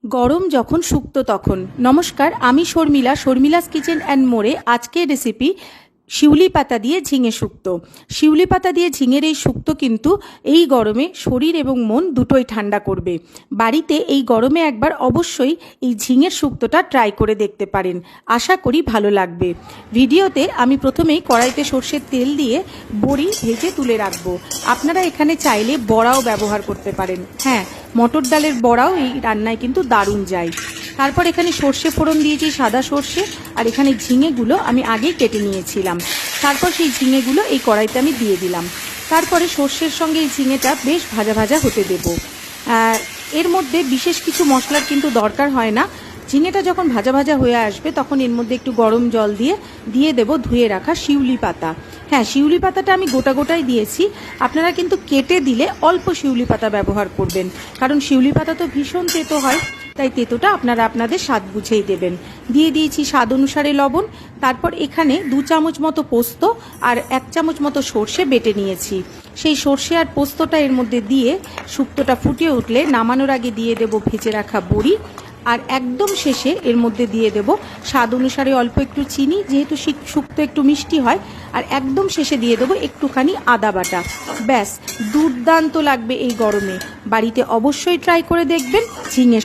গরম যখন শুক্তো তখন। নমস্কার, আমি শর্মিলাস কিচেন অ্যান্ড মোড়ে। আজকের রেসিপি শিউলি পাতা দিয়ে ঝিঙে শুক্তো। শিউলি পাতা দিয়ে ঝিঙের এই শুক্তো কিন্তু এই গরমে শরীর এবং মন দুটোই ঠান্ডা করবে। বাড়িতে এই গরমে একবার অবশ্যই এই ঝিঙের শুক্তোটা ট্রাই করে দেখতে পারেন, আশা করি ভালো লাগবে। ভিডিওতে আমি প্রথমেই কড়াইতে সর্ষের তেল দিয়ে বড়ি ভেজে তুলে রাখবো। আপনারা এখানে চাইলে বড়াও ব্যবহার করতে পারেন। হ্যাঁ, মটর ডালের বড়াও এই রান্নায় কিন্তু দারুণ যায়। তারপর এখানে সর্ষে ফোড়ন দিয়েছি, সাদা সর্ষে, আর এখানে ঝিঙেগুলো আমি আগেই কেটে নিয়েছিলাম। তারপর সেই ঝিঙেগুলো এই কড়াইতে আমি দিয়ে দিলাম। তারপরে সর্ষের সঙ্গে এই ঝিঙেটা বেশ ভাজা ভাজা হতে দেব। এর মধ্যে বিশেষ কিছু মশলার কিন্তু দরকার হয় না। ঝিঙেটা যখন ভাজা ভাজা হয়ে আসবে তখন এর মধ্যে একটু গরম জল দিয়ে দেব ধুয়ে রাখা শিউলি পাতা। হ্যাঁ, শিউলি পাতাটা আমি গোটাই দিয়েছি। আপনারা কিন্তু কেটে দিলে অল্প শিউলি পাতা ব্যবহার করবেন, কারণ শিউলি পাতা তো ভীষণ তেতো হয়, তাই তেতোটা আপনারা আপনাদের স্বাদ বুঝেই দেবেন। দিয়ে দিয়েছি স্বাদ অনুসারে লবণ। তারপর এখানে 2 চামচ মতো পোস্ত আর 1 চামচ মতো সর্ষে বেটে নিয়েছি। সেই সর্ষে আর পোস্তটা এর মধ্যে দিয়ে শুক্তোটা ফুটে উঠলে নামানোর আগে দিয়ে দেব ভেজে রাখা বড়ি, আর একদম শেষে এর মধ্যে দিয়ে দেব স্বাদ অনুসারে অল্প একটু চিনি, যেহেতু শুক্তো একটু মিষ্টি হয়। আর একদম শেষে দিয়ে দেবো একটুখানি আদা বাটা। ব্যাস, দুর্দান্ত লাগবে এই গরমে। বাড়িতে অবশ্যই ট্রাই করে দেখবেন ঝিঙে